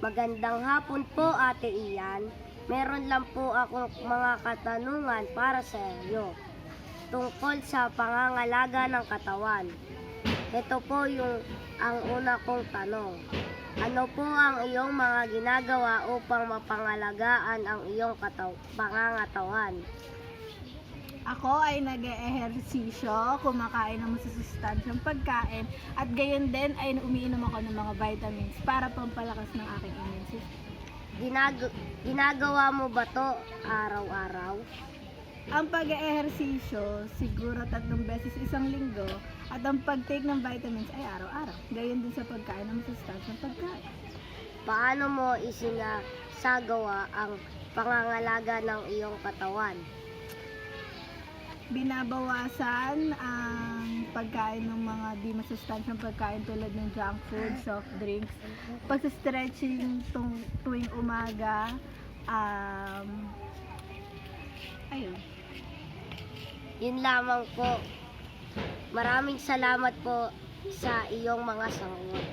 Magandang hapon po, Ate Ian. Meron lang po akong mga katanungan para sa iyo tungkol sa pangangalaga ng katawan. Ito po ang una kong tanong. Ano po ang iyong mga ginagawa upang mapangalagaan ang iyong pangangatawan? Ako ay nag-eehersisyo, kumakain ng masusustansyang pagkain, at gayon din ay umiinom ako ng mga vitamins para pampalakas ng aking immune system. Ginagawa mo ba to araw-araw? Ang pag-eehersisyo, siguro 3 beses isang linggo, at ang pag-take ng vitamins ay araw-araw. Gayon din sa pagkain ng masusustansyang pagkain. Paano mo isinasagawa ang pangangalaga ng iyong katawan? Binabawasan ang pagkain ng mga di masustansyang pagkain tulad ng junk food, soft drinks, pag-stretching tuwing umaga, ayun. Yun lamang po. Maraming salamat po sa iyong mga sagot.